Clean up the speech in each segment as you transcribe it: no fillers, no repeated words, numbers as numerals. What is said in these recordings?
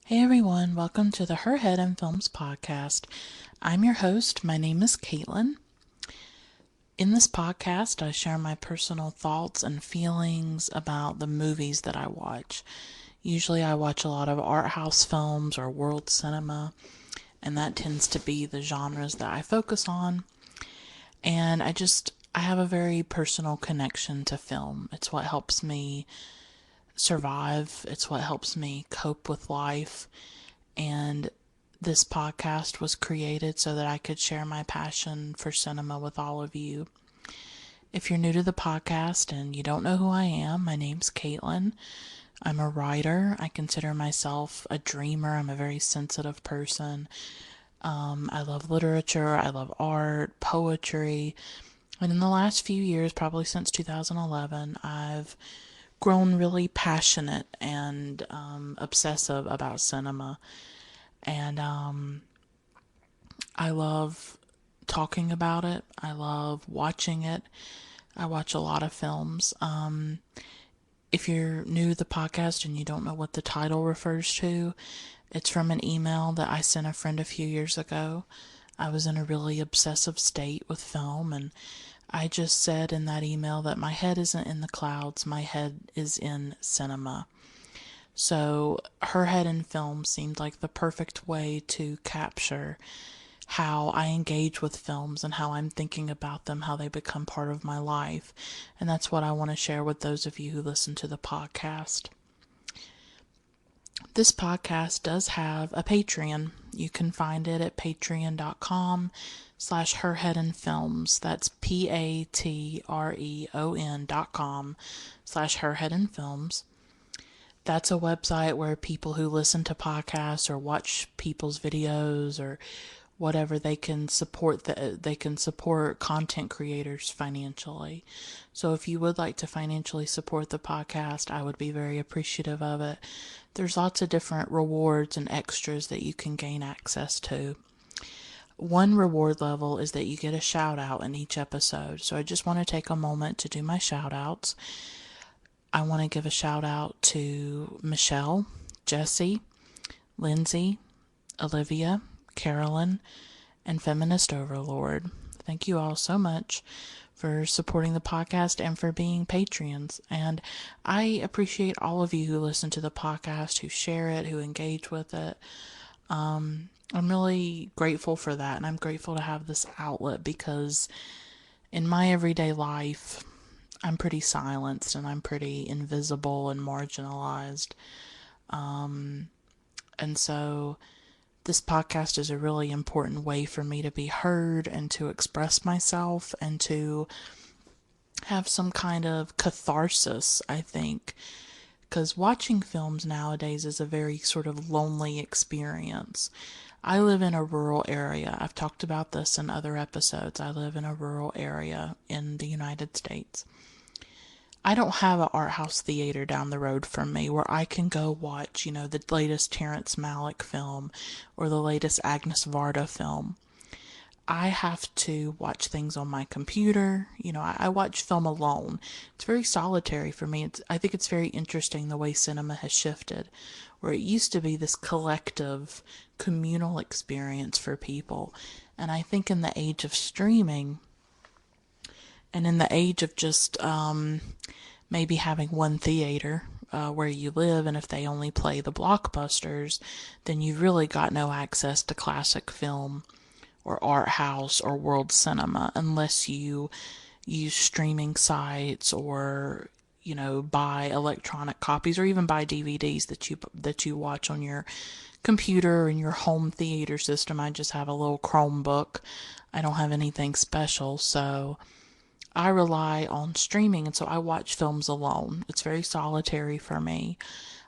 Hey everyone, welcome to the Her Head and Films podcast. I'm your host. My name is Caitlin. In this podcast, I share my personal thoughts and feelings about the movies that I watch. Usually, I watch a lot of art house films or world cinema, and that tends to be the genres that I focus on. And I have a very personal connection to film. It's what helps me survive, it's what helps me cope with life. And this podcast was created so that I could share my passion for cinema with all of you. If you're new to the podcast and you don't know who I am, my name's Caitlin. I'm a writer. I consider myself a dreamer. I'm a very sensitive person. I love literature. I love art, poetry. And in the last few years, probably since 2011, I've grown really passionate and obsessive about cinema. And I love talking about it. I love watching it. I watch a lot of films. If you're new to the podcast and you don't know what the title refers to, it's from an email that I sent a friend a few years ago. I was in a really obsessive state with film, and I just said in that email that my head isn't in the clouds, my head is in cinema. So, Her Head in Film seemed like the perfect way to capture how I engage with films and how I'm thinking about them, how they become part of my life. And that's what I want to share with those of you who listen to the podcast. This podcast does have a Patreon. You can find it at patreon.com/herheadandfilms. That's patreon.com/herheadandfilms. That's a website where people who listen to podcasts or watch people's videos or whatever, they can support content creators financially. So if you would like to financially support the podcast, I would be very appreciative of it. There's lots of different rewards and extras that you can gain access to. One reward level is that you get a shout out in each episode. So I just want to take a moment to do my shout outs. I want to give a shout out to Michelle, Jesse, Lindsay, Olivia, Carolyn, and Feminist Overlord. Thank you all so much for supporting the podcast and for being Patreons. And I appreciate all of you who listen to the podcast, who share it, who engage with it. I'm really grateful for that, and I'm grateful to have this outlet because in my everyday life, I'm pretty silenced and I'm pretty invisible and marginalized. And so this podcast is a really important way for me to be heard and to express myself and to have some kind of catharsis, I think. Because watching films nowadays is a very sort of lonely experience. I live in a rural area. I've talked about this in other episodes. I live in a rural area in the United States. I don't have an art house theater down the road from me where I can go watch, the latest Terrence Malick film or the latest Agnes Varda film. I have to watch things on my computer. I watch film alone. It's very solitary for me. I think it's very interesting the way cinema has shifted, where it used to be this collective, communal experience for people. And I think in the age of streaming, and in the age of just maybe having one theater where you live, and if they only play the blockbusters, then you've really got no access to classic film or art house or world cinema unless you use streaming sites or buy electronic copies or even buy DVDs that you watch on your computer or in your home theater system. I just have a little Chromebook. I don't have anything special, so I rely on streaming, and so I watch films alone. It's very solitary for me.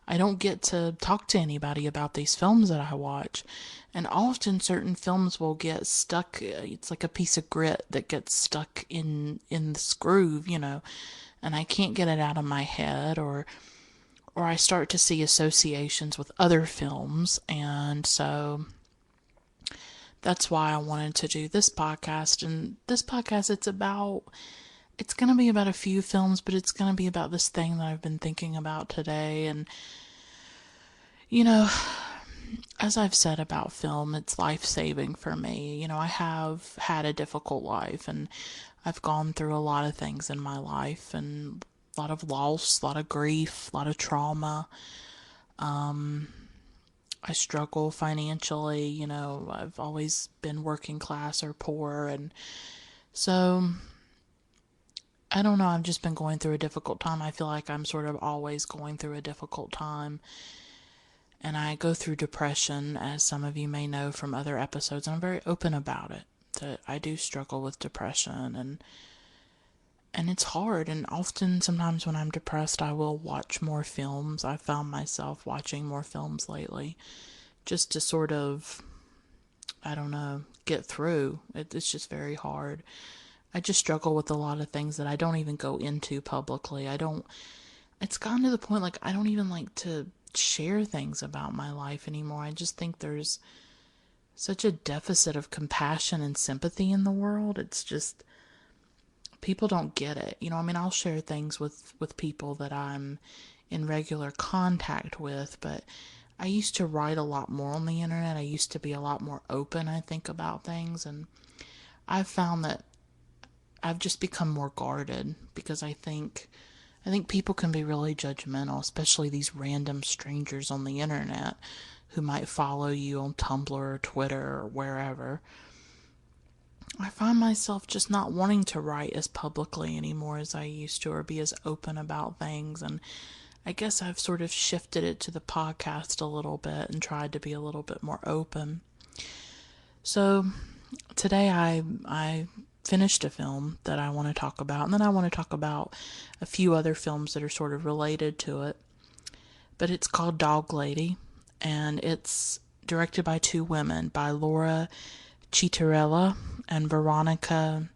I don't get to talk to anybody about these films that I watch. And often certain films will get stuck. It's like a piece of grit that gets stuck in this groove, and I can't get it out of my head, or I start to see associations with other films. And so that's why I wanted to do this podcast. And this podcast, it's going to be about a few films, but it's going to be about this thing that I've been thinking about today. And, you know, as I've said about film, it's life-saving for me. I have had a difficult life, and I've gone through a lot of things in my life, and a lot of loss, a lot of grief, a lot of trauma. I struggle financially. I've always been working class or poor, and so I don't know. I've just been going through a difficult time. I feel like I'm sort of always going through a difficult time. And I go through depression, as some of you may know from other episodes, and I'm very open about it. That I do struggle with depression, and it's hard. And often, sometimes when I'm depressed, I will watch more films. I found myself watching more films lately, just to sort of, I don't know, get through. It's just very hard. I just struggle with a lot of things that I don't even go into publicly. I don't, it's gotten to the point like I don't even like to share things about my life anymore. I just think there's such a deficit of compassion and sympathy in the world. It's just, people don't get it. I mean, I'll share things with people that I'm in regular contact with, but I used to write a lot more on the internet. I used to be a lot more open, I think, about things, and I've found that I've just become more guarded because I think people can be really judgmental, especially these random strangers on the internet who might follow you on Tumblr or Twitter or wherever. I find myself just not wanting to write as publicly anymore as I used to, or be as open about things, and I guess I've sort of shifted it to the podcast a little bit and tried to be a little bit more open. So today I finished a film that I want to talk about, and then I want to talk about a few other films that are sort of related to it. But it's called Dog Lady, and it's directed by two women, by Laura Citarella and Veronica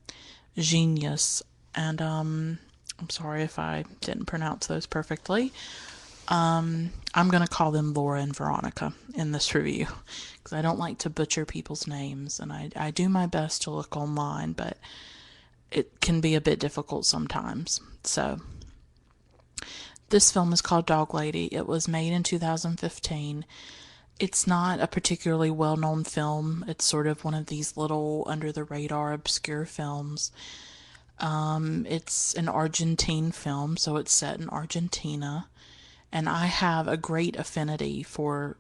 Llinás. And I'm sorry if I didn't pronounce those perfectly. I'm going to call them Laura and Veronica in this review because I don't like to butcher people's names, and I do my best to look online, but it can be a bit difficult sometimes. So, this film is called Dog Lady. It was made in 2015. It's not a particularly well-known film. It's sort of one of these little under-the-radar obscure films. It's an Argentine film, so it's set in Argentina. And I have a great affinity for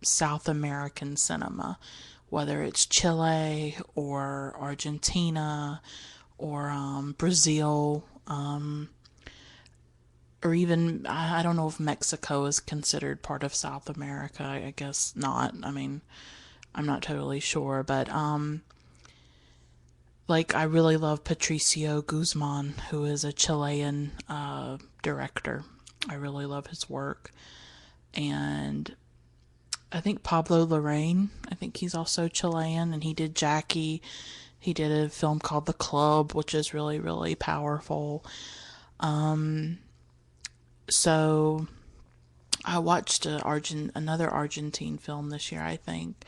South American cinema, whether it's Chile or Argentina or Brazil, or even, I don't know if Mexico is considered part of South America. I guess not. I mean, I'm not totally sure, but like, I really love Patricio Guzman, who is a Chilean director. I really love his work. And I think Pablo Larraín, I think he's also Chilean, and he did Jackie. He did a film called The Club, which is really, really powerful. So I watched another Argentine film this year, I think,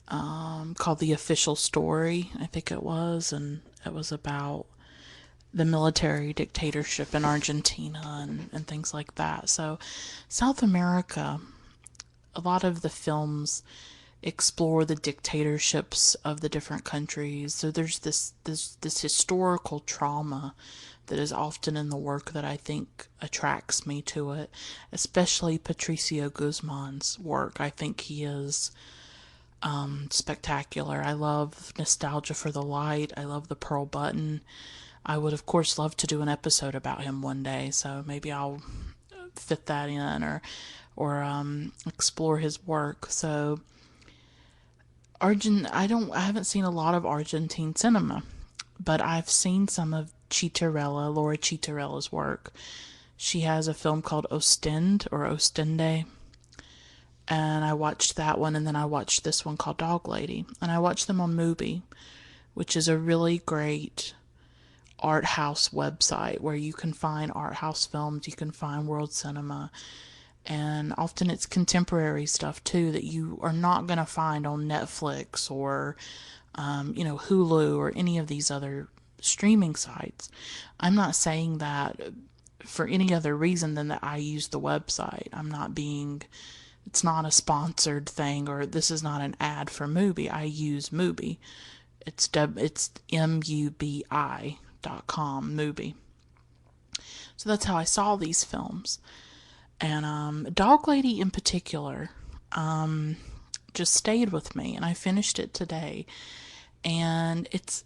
called The Official Story, I think it was, and it was about the military dictatorship in Argentina and things like that. So South America, a lot of the films explore the dictatorships of the different countries. So there's this historical trauma that is often in the work that I think attracts me to it, especially Patricio Guzman's work. I think he is spectacular. I love Nostalgia for the Light. I love The Pearl Button. I would, of course, love to do an episode about him one day, so maybe I'll fit that in or explore his work. So I haven't seen a lot of Argentine cinema, but I've seen some of Laura Citarella's work. She has a film called Ostende, and I watched that one, and then I watched this one called Dog Lady, and I watched them on Mubi, which is a really great art house website where you can find art house films, you can find world cinema, and often it's contemporary stuff too that you are not going to find on Netflix or Hulu or any of these other streaming sites. I'm not saying that for any other reason than that I use the website. I'm not being It's not a sponsored thing, or this is not an ad for Mubi. I use Mubi. It's MUBI.com, Mubi. So that's how I saw these films. And Dog Lady in particular just stayed with me, and I finished it today. And it's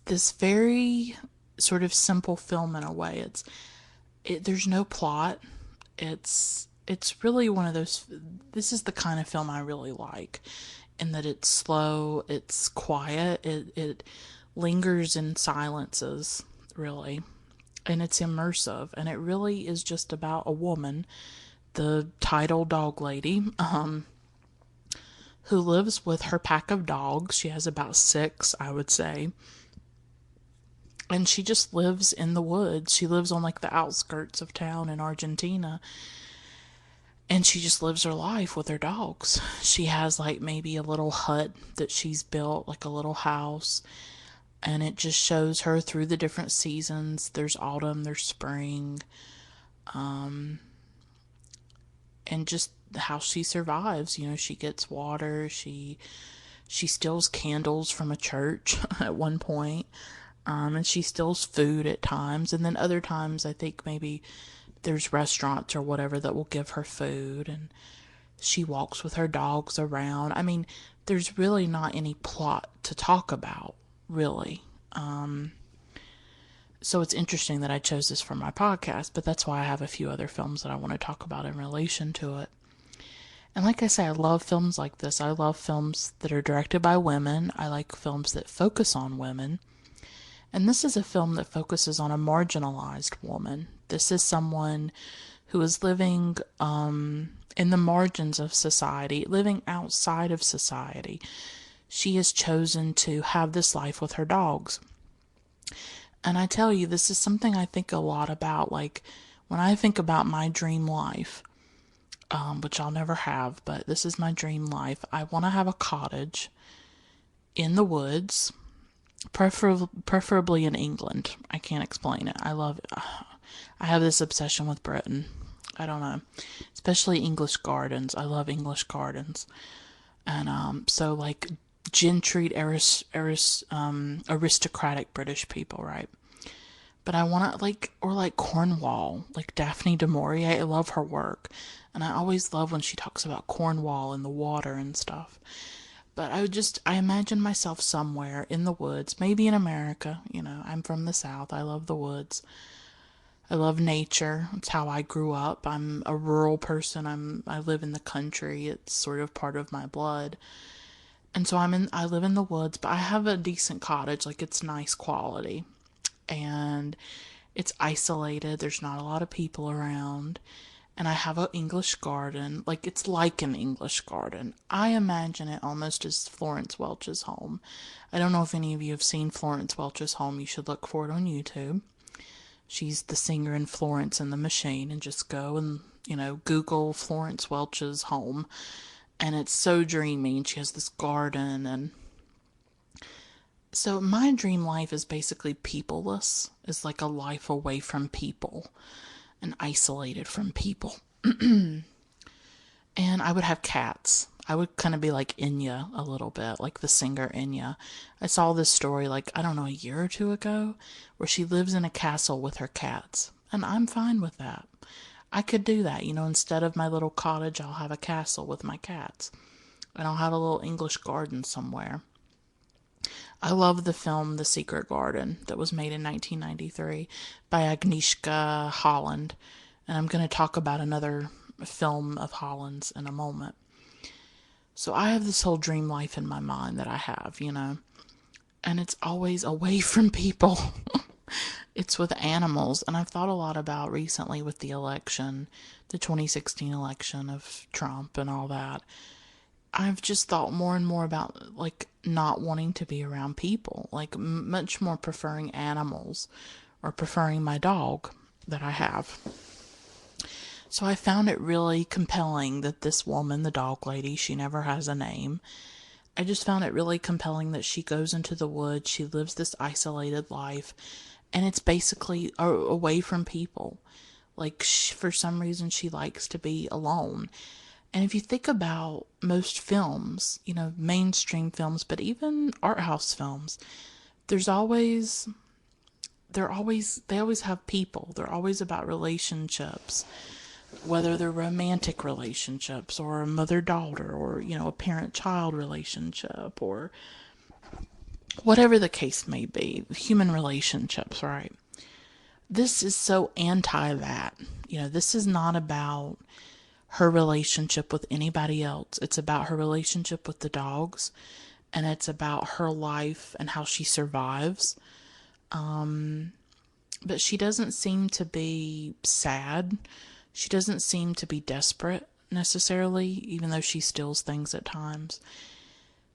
this very sort of simple film in a way. There's no plot. It's really one of those. This is the kind of film I really like, in that it's slow, it's quiet, it lingers in silences, really, and it's immersive, and it really is just about a woman, the title Dog Lady, who lives with her pack of dogs. She has about 6, I would say. And she just lives in the woods. She lives on like the outskirts of town in Argentina. And she just lives her life with her dogs. She has like maybe a little hut that she's built, like a little house. And it just shows her through the different seasons. There's autumn, there's spring. And just how she survives. You know, she gets water. She steals candles from a church at one point. And she steals food at times. And then other times, I think maybe there's restaurants or whatever that will give her food. And she walks with her dogs around. I mean, there's really not any plot to talk about, really. So it's interesting that I chose this for my podcast, but that's why I have a few other films that I want to talk about in relation to it. And like I say, I love films like this. I love films that are directed by women. I like films that focus on women. And this is a film that focuses on a marginalized woman. This is someone who is living in the margins of society, living outside of society. She has chosen to have this life with her dogs. And I tell you, this is something I think a lot about. Like, when I think about my dream life, which I'll never have, but this is my dream life. I want to have a cottage in the woods, preferably in England. I can't explain it. I love it. I have this obsession with Britain. I don't know. Especially English gardens. I love English gardens. And so, like, gentried, aristocratic British people, right? But I want to, like, or like Cornwall, like Daphne du Maurier. I love her work. And I always love when she talks about Cornwall and the water and stuff. But I imagine myself somewhere in the woods, maybe in America. You know, I'm from the South. I love the woods. I love nature. It's how I grew up. I'm a rural person. I live in the country. It's sort of part of my blood. And so I live in the woods, but I have a decent cottage. Like, it's nice quality. And it's isolated. There's not a lot of people around. And I have an English garden. Like, it's like an English garden. I imagine it almost as Florence Welch's home. I don't know if any of you have seen Florence Welch's home. You should look for it on YouTube. She's the singer in Florence and the Machine, and just go and, you know, Google Florence Welch's home. And it's so dreamy, and she has this garden. And so my dream life is basically peopleless. It's like a life away from people and isolated from people. And I would have cats. I would kind of be like Enya a little bit, like the singer Enya. I saw this story, like, I don't know, a year or two ago, where she lives in a castle with her cats. And I'm fine with that. I could do that. You know, instead of my little cottage, I'll have a castle with my cats. And I'll have a little English garden somewhere. I love the film The Secret Garden that was made in 1993 by Agnieszka Holland. And I'm going to talk about another film of Holland's in a moment. So I have this whole dream life in my mind that I have, you know. And it's always away from people. It's with animals. And I've thought a lot about recently with the election, the 2016 election of Trump and all that. I've just thought more and more about, like, not wanting to be around people. Like, much more preferring animals, or preferring my dog that I have. So I found it really compelling that this woman, the dog lady, she never has a name. I just found it really compelling that she goes into the woods, she lives this isolated life, and it's basically away from people. Like, for some reason, she likes to be alone. And if you think about most films, mainstream films, but even art house films, there's always they always have people. They're always about relationships, whether they're romantic relationships or a mother-daughter or, a parent-child relationship or whatever the case may be, human relationships, right? This is so anti that. This is not about her relationship with anybody else. It's about her relationship with the dogs, and it's about her life and how she survives. But she doesn't seem to be sad. She doesn't seem to be desperate necessarily, even though she steals things at times.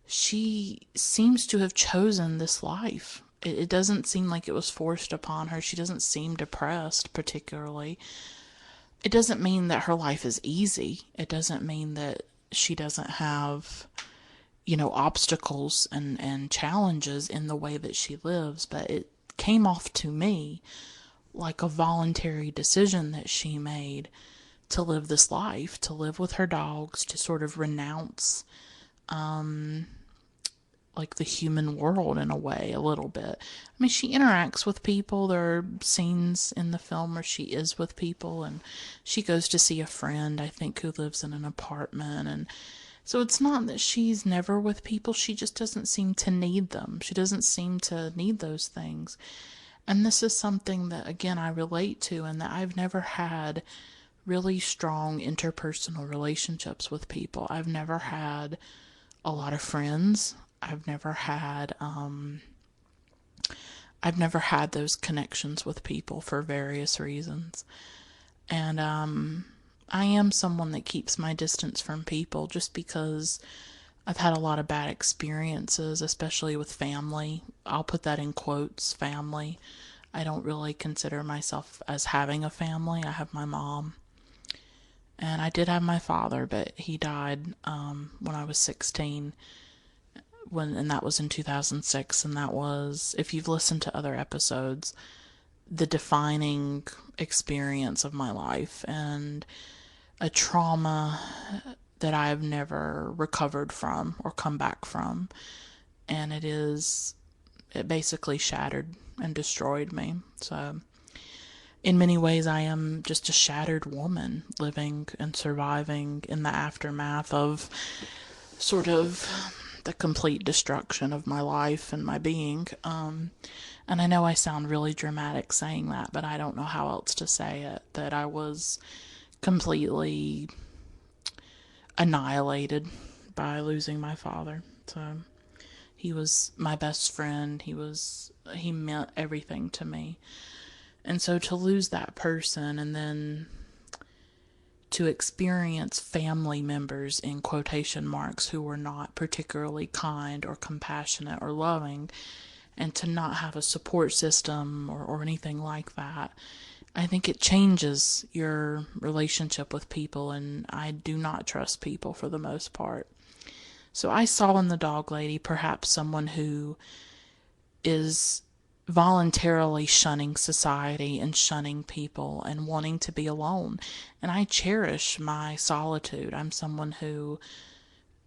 She seems to have chosen this life. It doesn't seem like it was forced upon her. She doesn't seem depressed particularly. It doesn't mean that her life is easy. It doesn't mean that she doesn't have, obstacles and challenges in the way that she lives, but it came off to me like a voluntary decision that she made to live this life, to live with her dogs, to sort of renounce like the human world in a way, a little bit. I mean, she interacts with people. There are scenes in the film where she is with people, and she goes to see a friend, I think, who lives in an apartment. And so it's not that she's never with people. She just doesn't seem to need them. She doesn't seem to need those things. And this is something that, again, I relate to, and that I've never had really strong interpersonal relationships with people. I've never had a lot of friends. I've never had those connections with people for various reasons. And I am someone that keeps my distance from people just because I've had a lot of bad experiences, especially with family. I'll put that in quotes, family. I don't really consider myself as having a family. I have my mom. And I did have my father, but he died when I was 16. And that was in 2006, and that was, if you've listened to other episodes, the defining experience of my life, and a trauma that I've never recovered from or come back from. And it basically shattered and destroyed me. So in many ways, I am just a shattered woman living and surviving in the aftermath of sort of the complete destruction of my life and my being. And I know I sound really dramatic saying that, but I don't know how else to say it, that I was completely annihilated by losing my father. So he was my best friend. He meant everything to me. And so to lose that person, and then to experience family members, in quotation marks, who were not particularly kind or compassionate or loving, and to not have a support system or anything like that, I think it changes your relationship with people, and I do not trust people for the most part. So I saw in the dog lady perhaps someone who is voluntarily shunning society and shunning people and wanting to be alone. And I cherish my solitude. I'm someone who,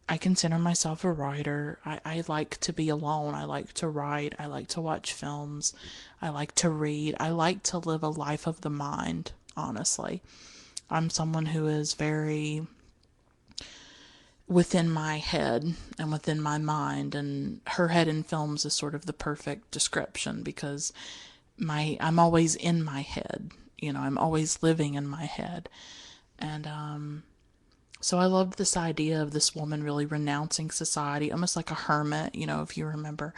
I consider myself a writer. I like to be alone. I like to write. I like to watch films. I like to read. I like to live a life of the mind, honestly. I'm someone who is very within my head and within my mind, and her head in films is sort of the perfect description, because I'm always in my head. I'm always living in my head. And so I loved this idea of this woman really renouncing society, almost like a hermit, if you remember.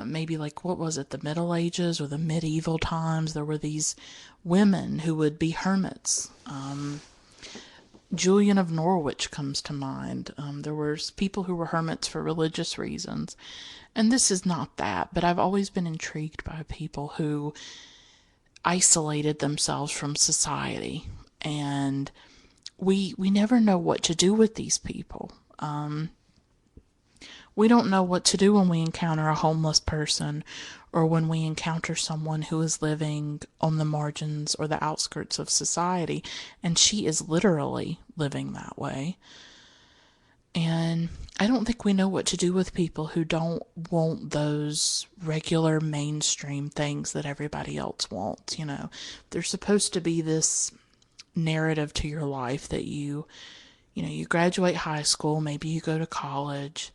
Maybe like, what was it, the Middle Ages or the medieval times? There were these women who would be hermits. Julian of Norwich comes to mind. There were people who were hermits for religious reasons. And this is not that, but I've always been intrigued by people who isolated themselves from society. And we never know what to do with these people. We don't know what to do when we encounter a homeless person or when we encounter someone who is living on the margins or the outskirts of society, and she is literally living that way. And I don't think we know what to do with people who don't want those regular mainstream things that everybody else wants. There's supposed to be this narrative to your life that you graduate high school, maybe you go to college,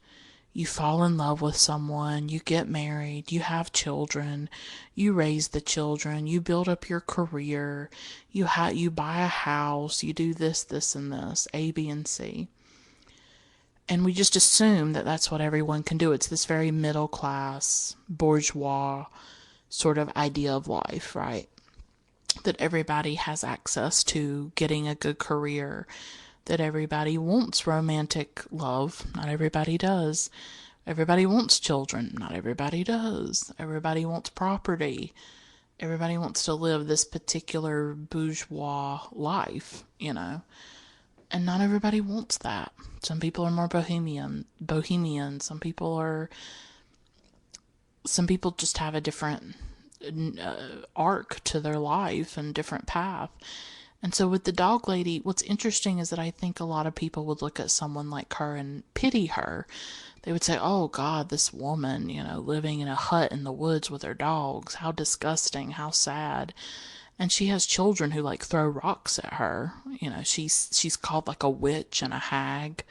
you fall in love with someone, you get married, you have children, you raise the children, you build up your career, you buy a house, you do this, this, and this, A, B, and C. And we just assume that that's what everyone can do. It's this very middle class, bourgeois sort of idea of life, right? That everybody has access to getting a good career, that everybody wants romantic love. Not everybody does. Everybody wants children. Not everybody does. Everybody wants property. Everybody wants to live this particular bourgeois life, And not everybody wants that. Some people are more bohemian. Some people just have a different arc to their life and different path. And so with the dog lady, what's interesting is that I think a lot of people would look at someone like her and pity her. They would say, oh God, this woman, living in a hut in the woods with her dogs. How disgusting, how sad. And she has children who throw rocks at her. She's called a witch and a hag,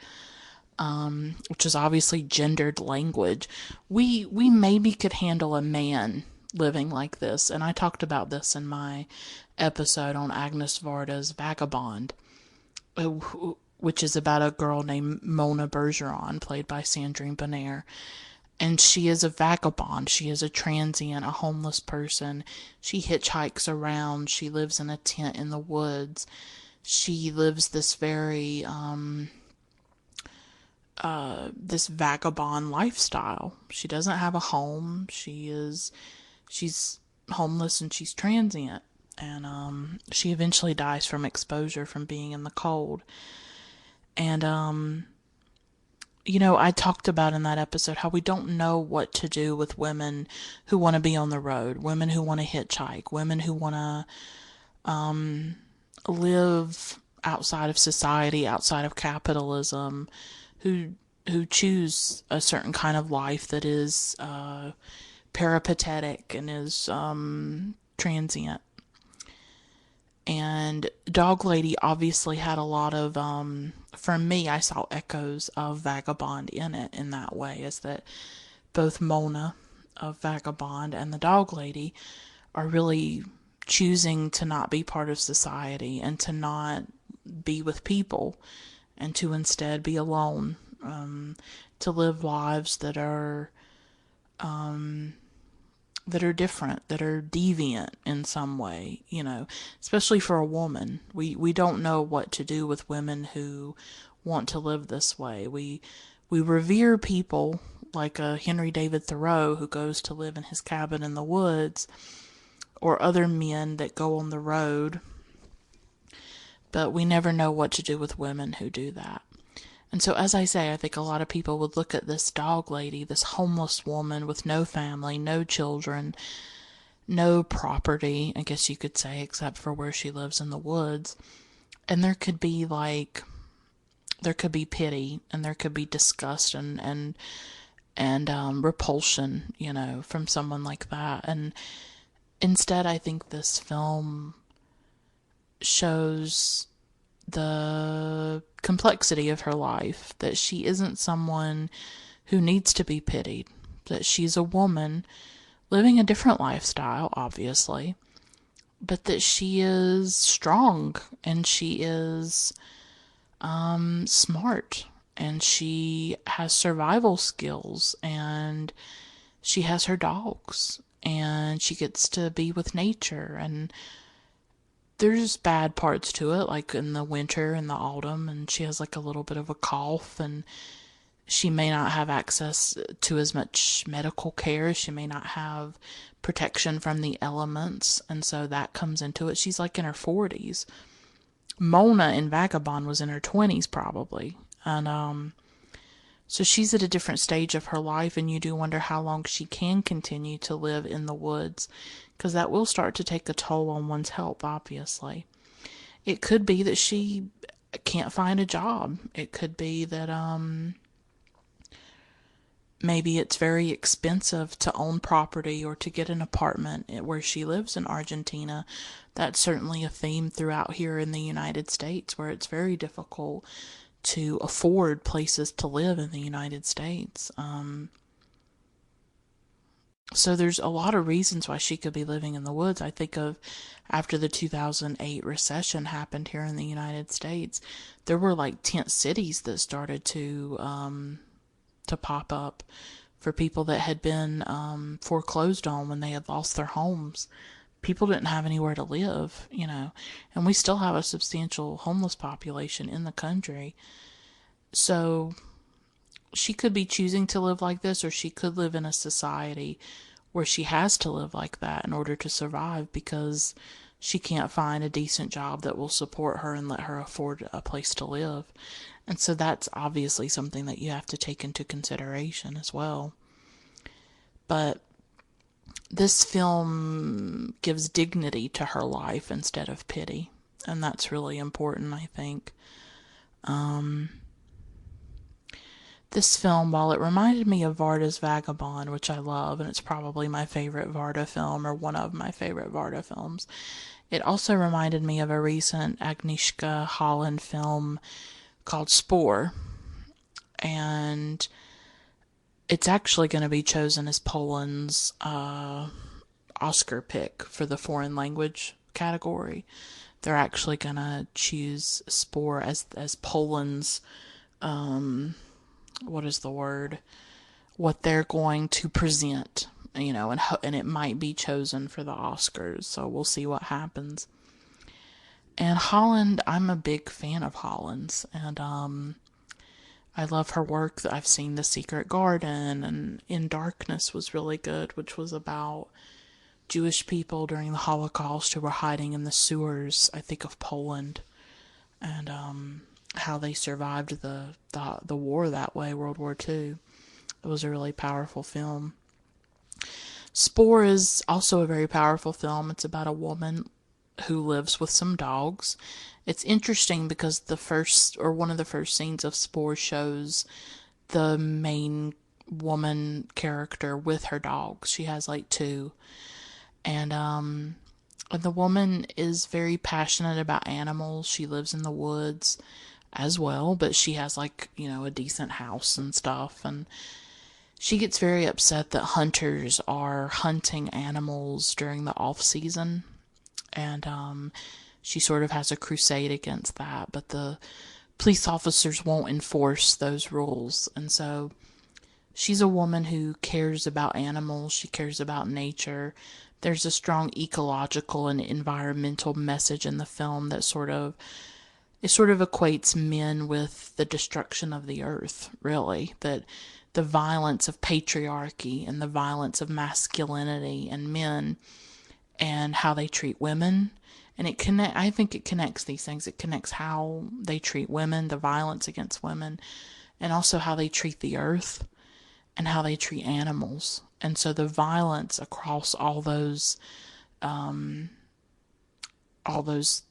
which is obviously gendered language. We maybe could handle a man living like this, and I talked about this in my episode on Agnes Varda's Vagabond, which is about a girl named Mona Bergeron, played by Sandrine Bonnaire. And she is a vagabond. She is a transient, a homeless person. She hitchhikes around. She lives in a tent in the woods. She lives this very, this vagabond lifestyle. She doesn't have a home. She's homeless and she's transient. And, she eventually dies from exposure from being in the cold. And, I talked about in that episode how we don't know what to do with women who want to be on the road, women who want to hitchhike, women who want to live outside of society, outside of capitalism, who choose a certain kind of life that is peripatetic and is transient. And Dog Lady obviously had a lot of, for me, I saw echoes of Vagabond in it in that way, is that both Mona of Vagabond and the Dog Lady are really choosing to not be part of society and to not be with people and to instead be alone, to live lives that are different, that are deviant in some way, especially for a woman. We don't know what to do with women who want to live this way. We revere people like a Henry David Thoreau who goes to live in his cabin in the woods, or other men that go on the road, but we never know what to do with women who do that. And so, as I say, I think a lot of people would look at this dog lady, this homeless woman with no family, no children, no property, I guess you could say, except for where she lives in the woods. And there could be pity, and there could be disgust and repulsion, from someone like that. And instead, I think this film shows the complexity of her life, that she isn't someone who needs to be pitied, that she's a woman living a different lifestyle, obviously, but that she is strong and she is smart and she has survival skills and she has her dogs and she gets to be with nature. And there's bad parts to it, like in the winter and the autumn, and she has a little bit of a cough, and she may not have access to as much medical care. She may not have protection from the elements, and so that comes into it. She's in her 40s. Mona in Vagabond was in her 20s probably, and So she's at a different stage of her life, and you do wonder how long she can continue to live in the woods, because that will start to take a toll on one's health, obviously. It could be that she can't find a job. It could be that maybe it's very expensive to own property or to get an apartment where she lives in Argentina. That's certainly a theme throughout here in the United States, where it's very difficult to afford places to live in the United States. So there's a lot of reasons why she could be living in the woods. I think of after the 2008 recession happened here in the United States, there were like tent cities that started to pop up for people that had been foreclosed on when they had lost their homes. People didn't have anywhere to live, and we still have a substantial homeless population in the country. So she could be choosing to live like this, or she could live in a society where she has to live like that in order to survive because she can't find a decent job that will support her and let her afford a place to live. And so that's obviously something that you have to take into consideration as well. But this film gives dignity to her life instead of pity. And that's really important, I think. This film, while it reminded me of Varda's Vagabond, which I love, and it's probably my favorite Varda film, or one of my favorite Varda films, it also reminded me of a recent Agnieszka Holland film called Spoor. And it's actually going to be chosen as Poland's Oscar pick for the foreign language category. They're actually going to choose Spoor as Poland's what is the word? What they're going to present, and it might be chosen for the Oscars. So we'll see what happens. And Holland, I'm a big fan of Holland's, and I love her work. I've seen The Secret Garden, and In Darkness was really good, which was about Jewish people during the Holocaust who were hiding in the sewers, I think, of Poland, and how they survived the war that way, World War II. It was a really powerful film. Spoor is also a very powerful film. It's about a woman who lives with some dogs. It's interesting because one of the first scenes of Spoor shows the main woman character with her dogs. She has like two. And the woman is very passionate about animals. She lives in the woods as well, but she has a decent house and stuff, and she gets very upset that hunters are hunting animals during the off season, and she sort of has a crusade against that, but the police officers won't enforce those rules, and so she's a woman who cares about animals, she cares about nature. There's a strong ecological and environmental message in the film that sort of equates men with the destruction of the earth, really. That the violence of patriarchy and the violence of masculinity and men and how they treat women. And I think it connects these things. It connects how they treat women, the violence against women, and also how they treat the earth and how they treat animals. And so the violence across all those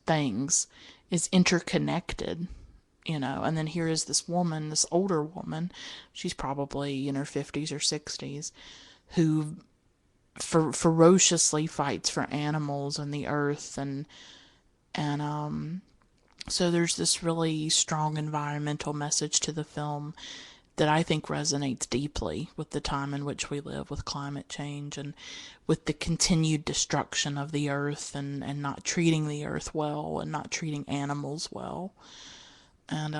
things is interconnected, and then here is this woman, this older woman, she's probably in her 50s or 60s, who ferociously fights for animals and the earth, and so there's this really strong environmental message to the film that I think resonates deeply with the time in which we live, with climate change and with the continued destruction of the earth, and not treating the earth well and not treating animals well. And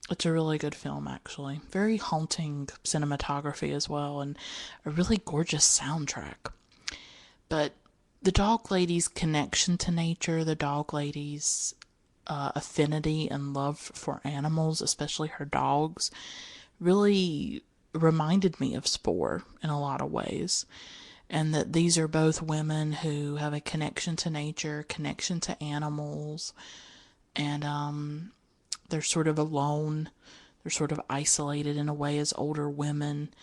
it's a really good film, actually. Very haunting cinematography as well, and a really gorgeous soundtrack. But the dog lady's connection to nature, the dog lady's affinity and love for animals, especially her dogs, really reminded me of Spoor in a lot of ways. And that these are both women who have a connection to nature, connection to animals, and they're sort of alone. They're sort of isolated in a way as older women.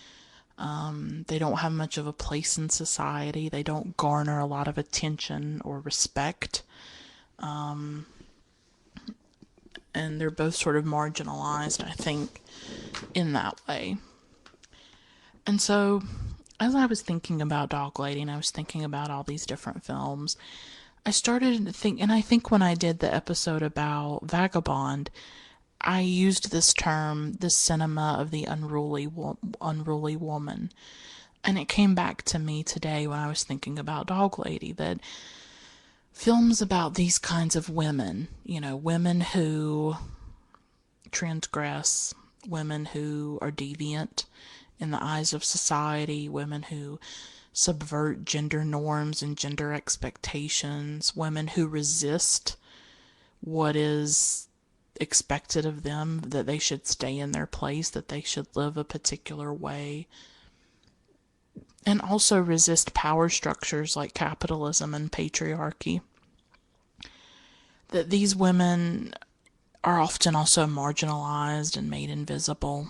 They don't have much of a place in society. They don't garner a lot of attention or respect. And they're both sort of marginalized, I think, in that way. And so, as I was thinking about Dog Lady and I was thinking about all these different films, I started to think, and I think when I did the episode about Vagabond, I used this term, the cinema of the unruly woman. And it came back to me today when I was thinking about Dog Lady, that films about these kinds of women, women who transgress, women who are deviant in the eyes of society, women who subvert gender norms and gender expectations, women who resist what is expected of them, that they should stay in their place, that they should live a particular way, and also resist power structures like capitalism and patriarchy. That these women are often also marginalized and made invisible.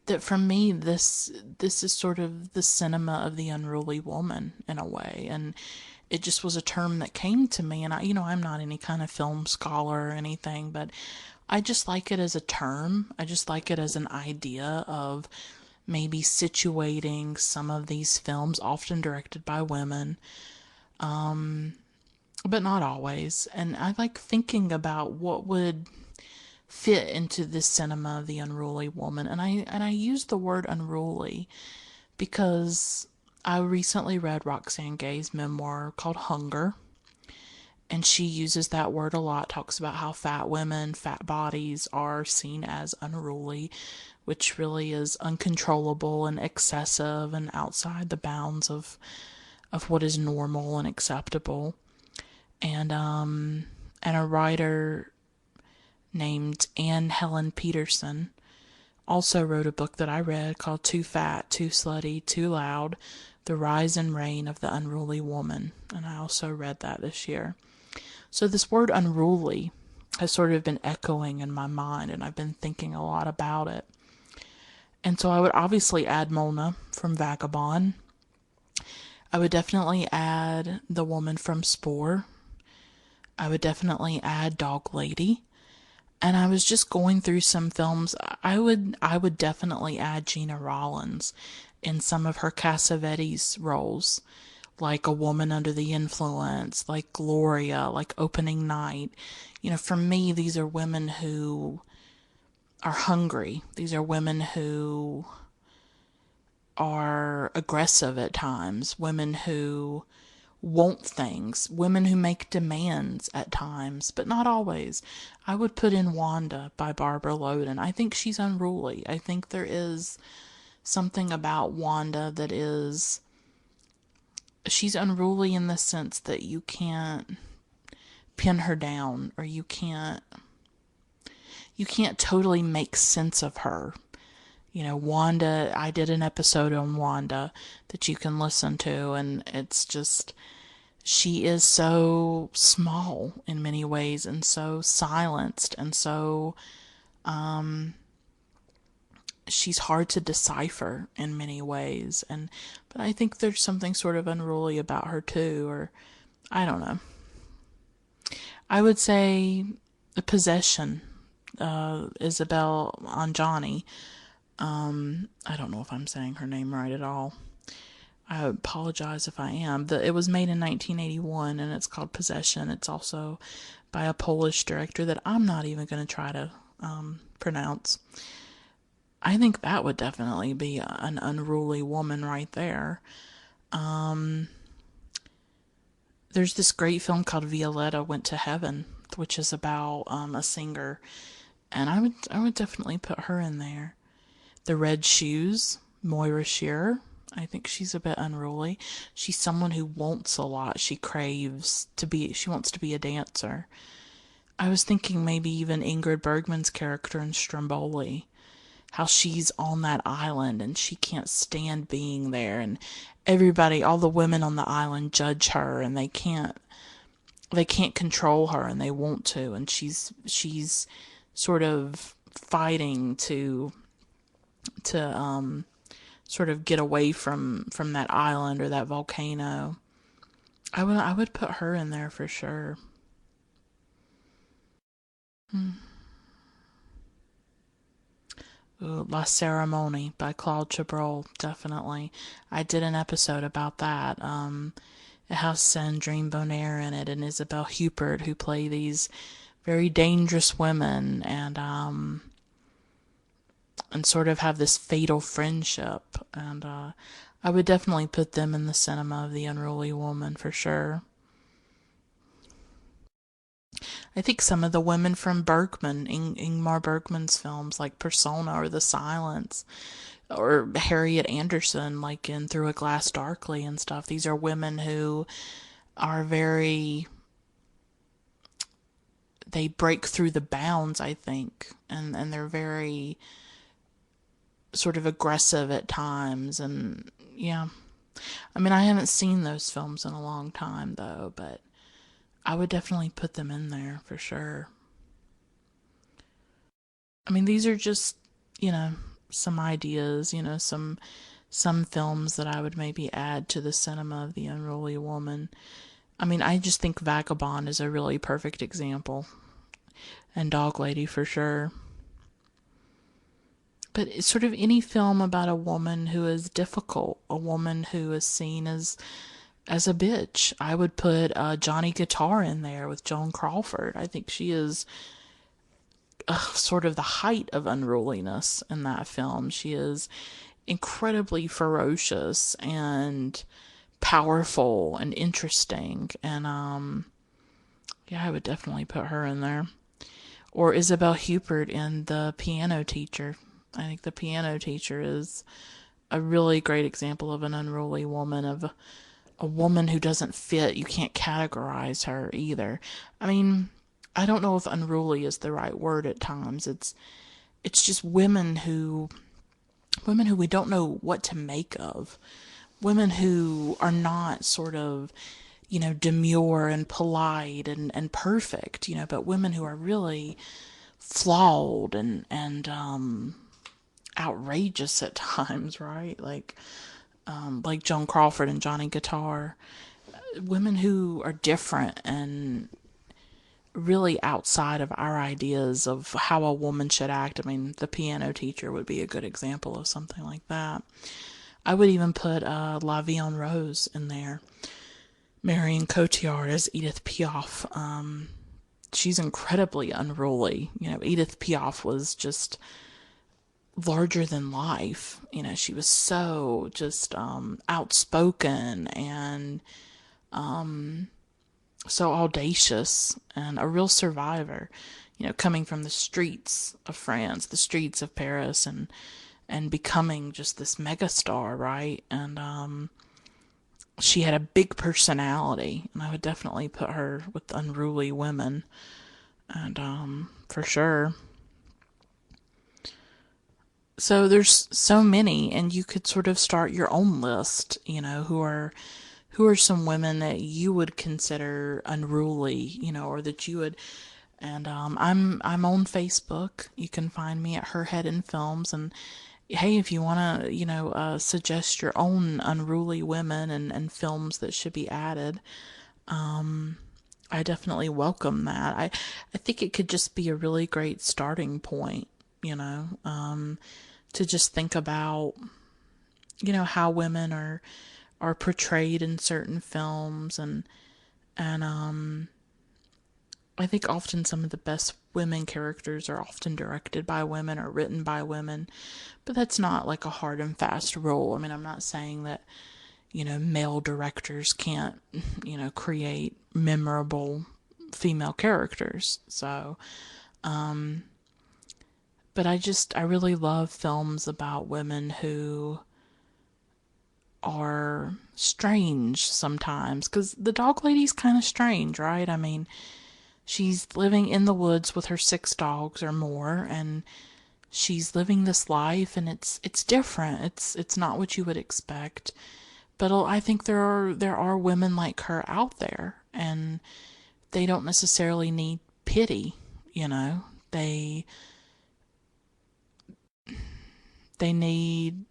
That for me, this is sort of the cinema of the unruly woman in a way, and it just was a term that came to me. And I'm not any kind of film scholar or anything, but I just like it as a term. I just like it as an idea of maybe situating some of these films, often directed by women, but not always. And I like thinking about what would fit into this cinema of the unruly woman. And I use the word unruly because I recently read Roxane Gay's memoir called Hunger, and she uses that word a lot, talks about how fat women, fat bodies are seen as unruly, which really is uncontrollable and excessive and outside the bounds of what is normal and acceptable. And a writer named Anne Helen Peterson also wrote a book that I read called Too Fat, Too Slutty, Too Loud, The Rise and Reign of the Unruly Woman. And I also read that this year. So this word unruly has sort of been echoing in my mind, and I've been thinking a lot about it. And so I would obviously add Mona from Vagabond. I would definitely add the woman from Spoor. I would definitely add Dog Lady. And I was just going through some films. I would definitely add Gena Rowlands in some of her Cassavetes roles, like A Woman Under the Influence, like Gloria, like Opening Night. For me, these are women who are hungry. These are women who are aggressive at times, women who want things, women who make demands at times, but not always. I would put in Wanda by Barbara Loden. I think she's unruly. I think there is something about Wanda that is, she's unruly in the sense that you can't pin her down, or you can't totally make sense of her. Wanda, I did an episode on Wanda that you can listen to, and it's just, she is so small in many ways, and so silenced, and so, she's hard to decipher in many ways, but I think there's something sort of unruly about her too, or, I don't know. I would say the Possession, Isabel Anjani. I don't know if I'm saying her name right at all. I apologize if I am. It was made in 1981, and it's called Possession. It's also by a Polish director that I'm not even going to try to pronounce. I think that would definitely be an unruly woman right there. There's this great film called Violetta Went to Heaven, which is about a singer, and I would definitely put her in there. The Red Shoes, Moira Shearer. I think she's a bit unruly. She's someone who wants a lot. She wants to be a dancer. I was thinking maybe even Ingrid Bergman's character in Stromboli, how she's on that island and she can't stand being there, and all the women on the island judge her, and they can't control her, and they want to, and she's sort of fighting to sort of get away from that island or that volcano. I would put her in there for sure. Ooh, La Ceremonie by Claude Chabrol, definitely. I did an episode about that. It has Sandrine Bonnaire in it and Isabelle Huppert, who play these very dangerous women and sort of have this fatal friendship. And I would definitely put them in the cinema of the Unruly Woman for sure. I think some of the women from Bergman, Ingmar Bergman's films, like Persona or The Silence, or Harriet Anderson, like in Through a Glass Darkly and stuff, these are women who are very, they break through the bounds, I think, and they're very sort of aggressive at times. And yeah, I mean, I haven't seen those films in a long time, though, but I would definitely put them in there for sure. I mean, these are just, you know, some ideas, some films that I would maybe add to the cinema of the Unruly Woman. I mean, I just think Vagabond is a really perfect example, and Dog Lady for sure. But it's sort of any film about a woman who is difficult, a woman who is seen as a bitch. I would put Johnny Guitar in there with Joan Crawford. I think she is sort of the height of unruliness in that film. She is incredibly ferocious and powerful and interesting. And yeah, I would definitely put her in there. Or Isabelle Huppert in The Piano Teacher. I think The Piano Teacher is a really great example of an unruly woman, of a woman who doesn't fit. You can't categorize her either. I mean, I don't know if unruly is the right word at times. It's just women who we don't know what to make of. Women who are not sort of, demure and polite and perfect, but women who are really flawed and outrageous at times, right? Like Joan Crawford and Johnny Guitar. Women who are different and really outside of our ideas of how a woman should act. I mean, The Piano Teacher would be a good example of something like that. I would even put La Vie en Rose in there. Marion Cotillard as Edith Piaf. She's incredibly unruly. Edith Piaf was just larger than life. She was so just outspoken and so audacious and a real survivor. Coming from the streets of France, the streets of Paris, and becoming just this megastar, right? And she had a big personality, and I would definitely put her with Unruly Women, and for sure. So there's so many, and you could sort of start your own list. Who are some women that you would consider unruly, or that you would. And I'm on Facebook. You can find me at Her Head in Films. And hey, if you want to, suggest your own unruly women and films that should be added, I definitely welcome that. I think it could just be a really great starting point, to just think about, how women are portrayed in certain films, and I think often some of the best women characters are often directed by women or written by women, but that's not like a hard and fast rule. I mean, I'm not saying that, male directors can't, create memorable female characters. So, but I really love films about women who are strange sometimes, because the Dog Lady's kind of strange, right? I mean, she's living in the woods with her 6 dogs or more, and she's living this life, and it's different. It's not what you would expect. But I think there are women like her out there, and they don't necessarily need pity. They they need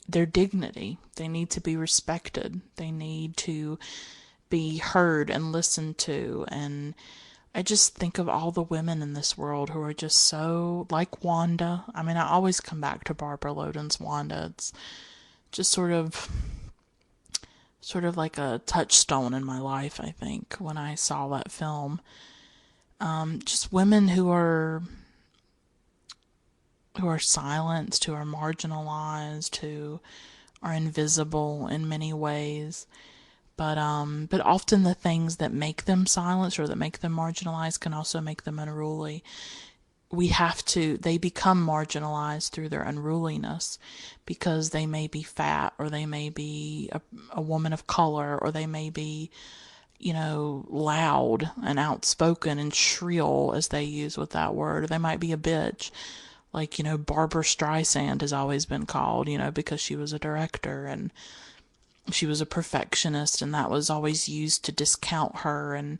their dignity. They need to be respected. They need to be heard and listened to. And I just think of all the women in this world who are just so like Wanda. I mean, I always come back to Barbara Loden's Wanda. It's just sort of like a touchstone in my life, I think, when I saw that film. Just women who are silenced, who are marginalized, who are invisible in many ways. But often the things that make them silenced or that make them marginalized can also make them unruly. They become marginalized through their unruliness because they may be fat, or they may be a woman of color, or they may be, loud and outspoken and shrill, as they use with that word. Or they might be a bitch, like, Barbara Streisand has always been called, because she was a director and she was a perfectionist, and that was always used to discount her and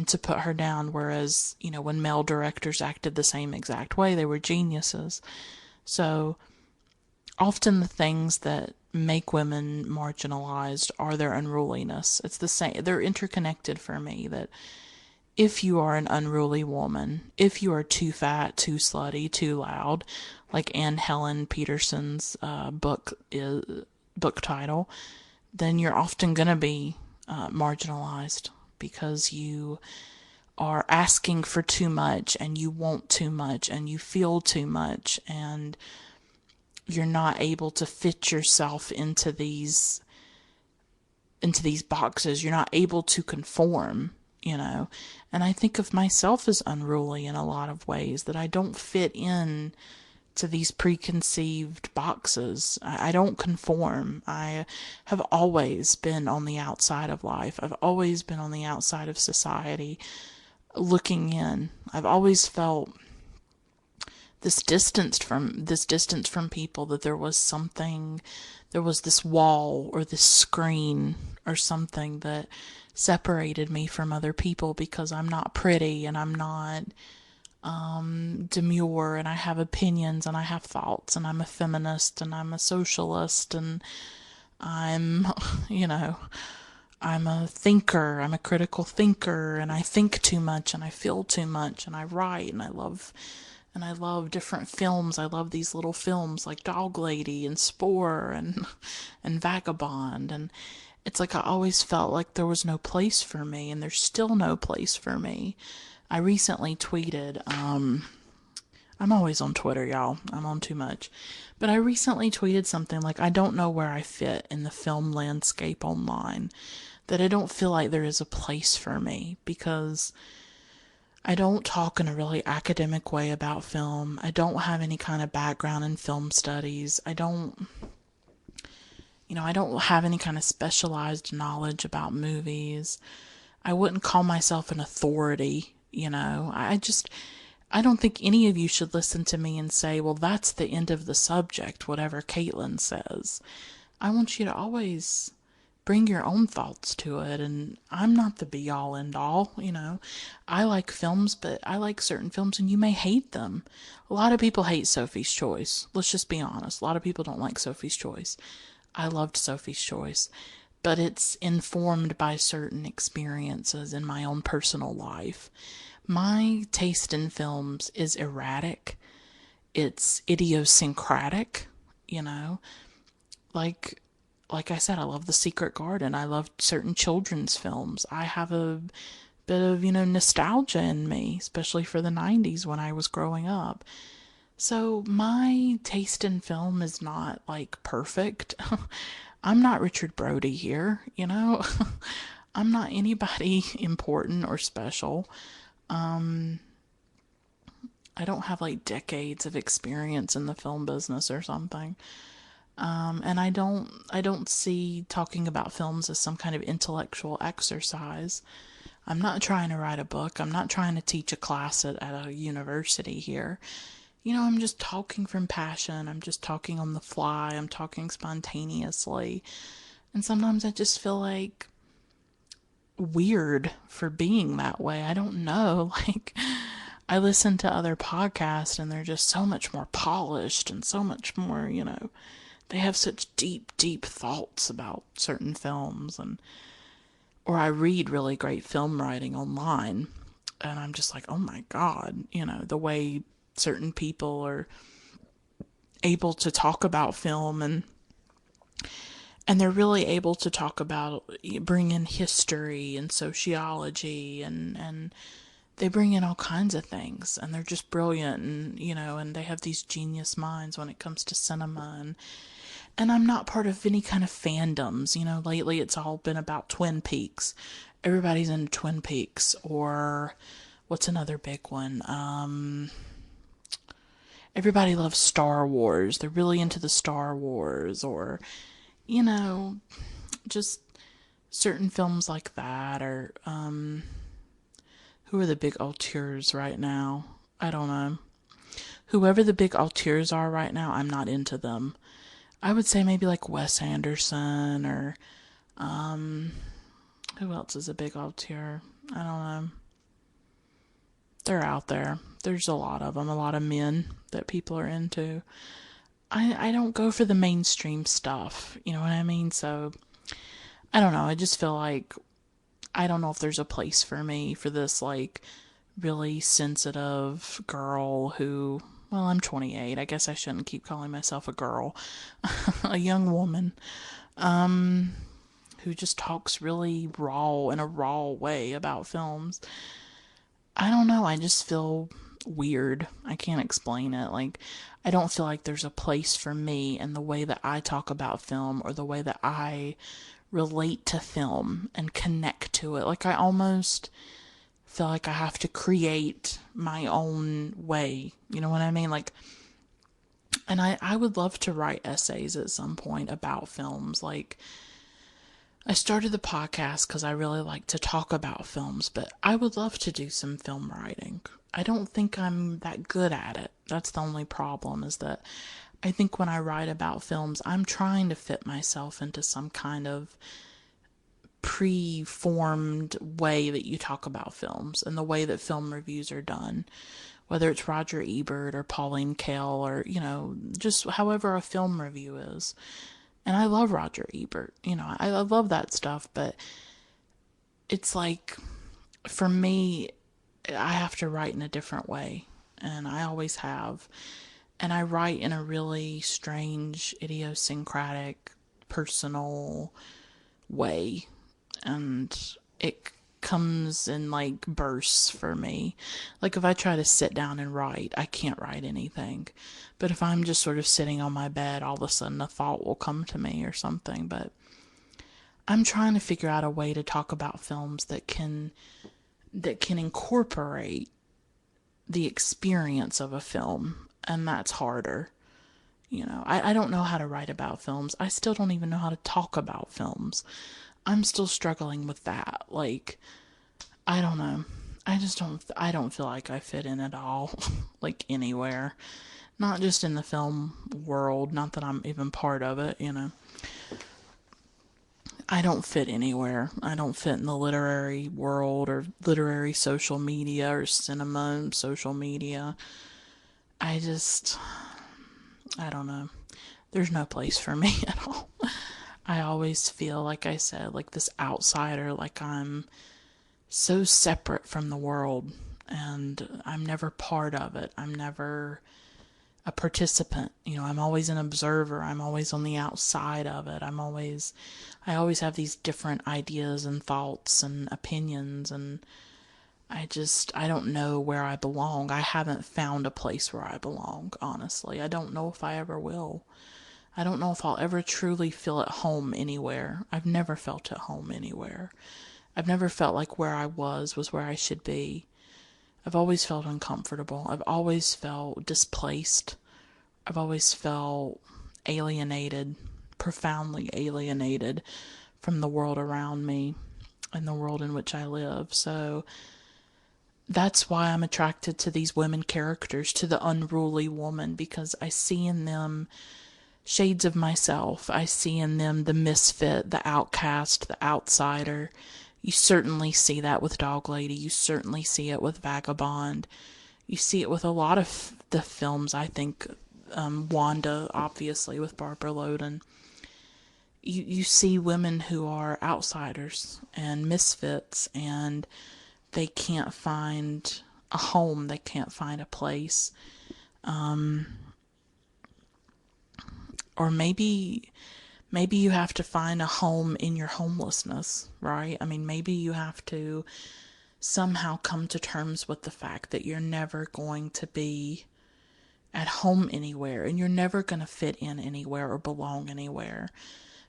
to put her down. Whereas, when male directors acted the same exact way, they were geniuses. So often the things that make women marginalized are their unruliness. It's the same, they're interconnected for me. That if you are an unruly woman, if you are too fat, too slutty, too loud, like Anne Helen Peterson's book title, then you're often going to be marginalized, because you are asking for too much, and you want too much, and you feel too much, and you're not able to fit yourself into these boxes. You're not able to conform, And I think of myself as unruly in a lot of ways, that I don't fit in to these preconceived boxes. I don't conform. I have always been on the outside of life. I've always been on the outside of society, looking in. I've always felt this distance from people, that there was this wall or this screen or something that separated me from other people, because I'm not pretty, and I'm not demure, and I have opinions, and I have thoughts, and I'm a feminist, and I'm a socialist, and I'm, I'm a thinker, I'm a critical thinker, and I think too much, and I feel too much, and I write, and I love different films. I love these little films like Dog Lady and Spoor and Vagabond, and it's like I always felt like there was no place for me, and there's still no place for me. I recently tweeted, I'm always on Twitter, y'all. I'm on too much. But I recently tweeted something like, I don't know where I fit in the film landscape online. That I don't feel like there is a place for me, because I don't talk in a really academic way about film. I don't have any kind of background in film studies. I don't have any kind of specialized knowledge about movies. I wouldn't call myself an authority. I don't think any of you should listen to me and say, well, that's the end of the subject, whatever Caitlin says. I want you to always bring your own thoughts to it, and I'm not the be all end all. I like films, but I like certain films, and you may hate them. A lot of people hate Sophie's Choice. Let's just be honest. A lot of people don't like Sophie's Choice. I loved Sophie's Choice, but it's informed by certain experiences in my own personal life. My taste in films is erratic. It's idiosyncratic, like I said, I love The Secret Garden. I love certain children's films. I have a bit of, nostalgia in me, especially for the 90s when I was growing up. So my taste in film is not, like, perfect. I'm not Richard Brody here, I'm not anybody important or special. I don't have, like, decades of experience in the film business or something. And I don't see talking about films as some kind of intellectual exercise. I'm not trying to write a book. I'm not trying to teach a class at a university here. I'm just talking from passion. I'm just talking on the fly. I'm talking spontaneously. And sometimes I just feel like weird for being that way. I don't know. Like, I listen to other podcasts and they're just so much more polished and so much more, they have such deep, deep thoughts about certain films. Or I read really great film writing online and I'm just like, oh my God, the way certain people are able to talk about film, and they're really able to talk about, bring in history and sociology, and they bring in all kinds of things, and they're just brilliant, and they have these genius minds when it comes to cinema, and I'm not part of any kind of fandoms. Lately it's all been about Twin Peaks. Everybody's into Twin Peaks, or what's another big one? Everybody loves Star Wars. They're really into the Star Wars, or, just certain films like that, or, who are the big auteurs right now? I don't know. Whoever the big auteurs are right now, I'm not into them. I would say maybe like Wes Anderson, or, who else is a big auteur? I don't know. They're out there. There's a lot of them, a lot of men that people are into. I don't go for the mainstream stuff, you know what I mean? So, I don't know, I just feel like, I don't know if there's a place for me for this, like, really sensitive girl who, well, I'm 28, I guess I shouldn't keep calling myself a girl, a young woman, who just talks really raw, in a raw way about films. I don't know, I just feel weird. I can't explain it. Like, I don't feel like there's a place for me in the way that I talk about film, or the way that I relate to film and connect to it. Like, I almost feel like I have to create my own way. You know what I mean? Like, and I would love to write essays at some point about films. Like, I started the podcast because I really like to talk about films, but I would love to do some film writing. I don't think I'm that good at it. That's the only problem, is that I think when I write about films, I'm trying to fit myself into some kind of pre-formed way that you talk about films, and the way that film reviews are done. Whether it's Roger Ebert or Pauline Kael, or, just however a film review is. And I love Roger Ebert. I love that stuff, but it's like, for me, I have to write in a different way, and I always have. And I write in a really strange, idiosyncratic, personal way, and it comes in like bursts for me. Like, if I try to sit down and write, I can't write anything. But if I'm just sort of sitting on my bed, all of a sudden a thought will come to me or something. But I'm trying to figure out a way to talk about films that can incorporate the experience of a film, and that's harder. I don't know how to write about films. I still don't even know how to talk about films. I'm still struggling with that. Like, I don't know. I don't feel like I fit in at all, like, anywhere. Not just in the film world, not that I'm even part of it, I don't fit anywhere. I don't fit in the literary world, or literary social media, or cinema and social media. I don't know. There's no place for me at all. I always feel, like I said, like this outsider, like I'm so separate from the world, and I'm never part of it. I'm never a participant. I'm always an observer. I'm always on the outside of it. I always have these different ideas and thoughts and opinions, and I don't know where I belong. I haven't found a place where I belong, honestly. I don't know if I ever will. I don't know if I'll ever truly feel at home anywhere. I've never felt at home anywhere. I've never felt like where I was where I should be. I've always felt uncomfortable. I've always felt displaced. I've always felt alienated, profoundly alienated from the world around me and the world in which I live. So that's why I'm attracted to these women characters, to the unruly woman, because I see in them shades of myself. I see in them the misfit, the outcast, the outsider. You certainly see that with Dog Lady. You certainly see it with Vagabond. You see it with a lot of the films, I think. Wanda, obviously, with Barbara Loden. You see women who are outsiders and misfits, and they can't find a home, they can't find a place. Or maybe you have to find a home in your homelessness, right? I mean, maybe you have to somehow come to terms with the fact that you're never going to be at home anywhere, and you're never going to fit in anywhere or belong anywhere.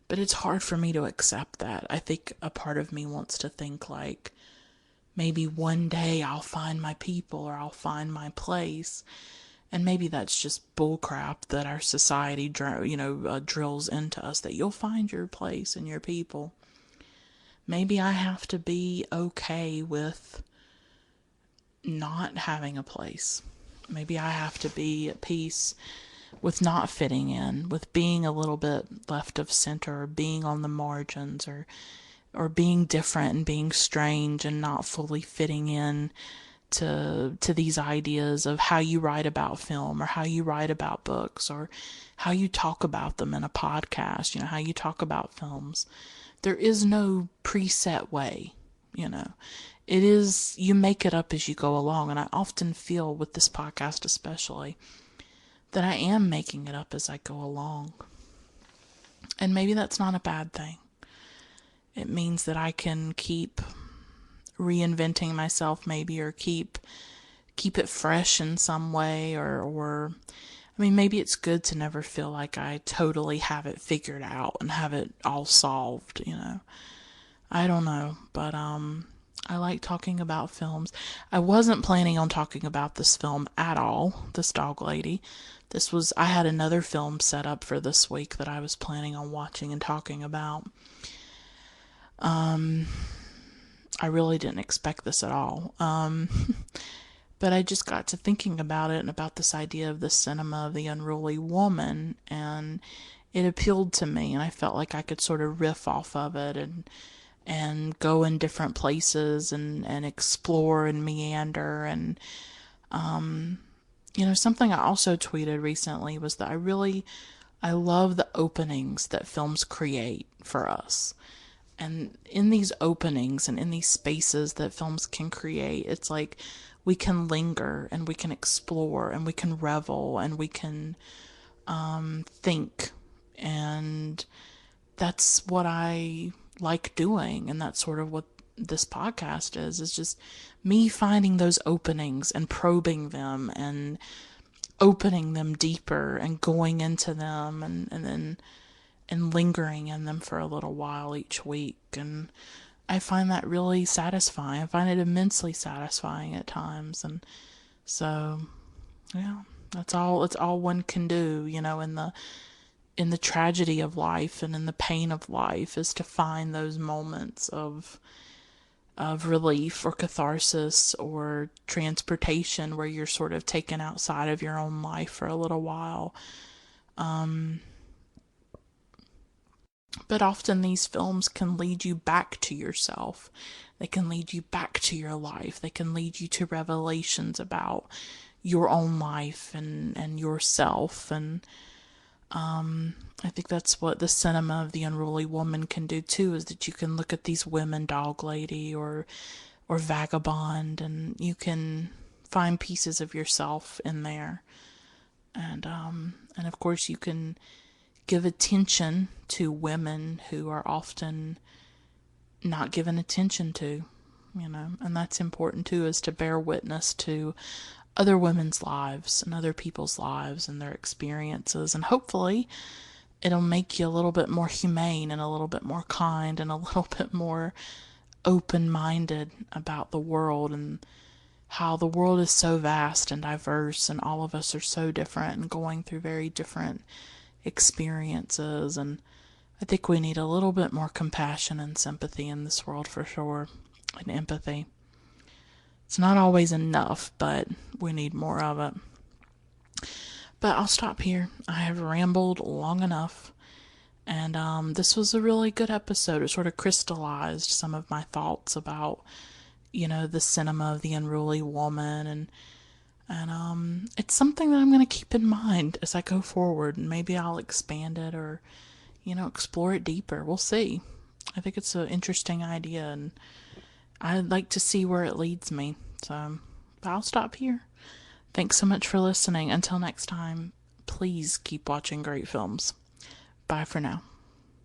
But it's hard for me to accept that. I think a part of me wants to think like, maybe one day I'll find my people, or I'll find my place. And maybe that's just bullcrap that our society, drills into us, that you'll find your place and your people. Maybe I have to be okay with not having a place. Maybe I have to be at peace with not fitting in, with being a little bit left of center, or being on the margins, or being different and being strange and not fully fitting in to these ideas of how you write about film, or how you write about books, or how you talk about them in a podcast, how you talk about films. There is no preset way, It is, you make it up as you go along, and I often feel with this podcast especially that I am making it up as I go along. And maybe that's not a bad thing. It means that I can keep reinventing myself, maybe, or keep it fresh in some way, or I mean, maybe it's good to never feel like I totally have it figured out and have it all solved, I don't know, but I like talking about films. I wasn't planning on talking about this film at all, this dog lady. I had another film set up for this week that I was planning on watching and talking about. I really didn't expect this at all. But I just got to thinking about it, and about this idea of the cinema of the unruly woman, and it appealed to me, and I felt like I could sort of riff off of it and go in different places and explore and meander. And something I also tweeted recently was that I love the openings that films create for us. And in these openings and in these spaces that films can create, it's like we can linger and we can explore and we can revel and we can think. And that's what I like doing. And that's sort of what this podcast is just me finding those openings and probing them and opening them deeper and going into them and then lingering in them for a little while each week. And I find that really satisfying. I find it immensely satisfying at times. And so, yeah, it's all one can do, in the tragedy of life and in the pain of life, is to find those moments of relief or catharsis or transportation where you're sort of taken outside of your own life for a little while. But often these films can lead you back to yourself. They can lead you back to your life. They can lead you to revelations about your own life and yourself. And I think that's what the cinema of the unruly woman can do too, is that you can look at these women, Dog Lady or Vagabond, and you can find pieces of yourself in there. And of course you can give attention to women who are often not given attention to, and that's important too, is to bear witness to other women's lives and other people's lives and their experiences, and hopefully it'll make you a little bit more humane and a little bit more kind and a little bit more open-minded about the world, and how the world is so vast and diverse, and all of us are so different and going through very different experiences. And I think we need a little bit more compassion and sympathy in this world for sure, and empathy. It's not always enough, but we need more of it. But I'll stop here. I have rambled long enough, and this was a really good episode. It sort of crystallized some of my thoughts about, the cinema of the unruly woman, and And it's something that I'm going to keep in mind as I go forward, and maybe I'll expand it or, explore it deeper. We'll see. I think it's an interesting idea, and I'd like to see where it leads me. So, I'll stop here. Thanks so much for listening. Until next time, please keep watching great films. Bye for now.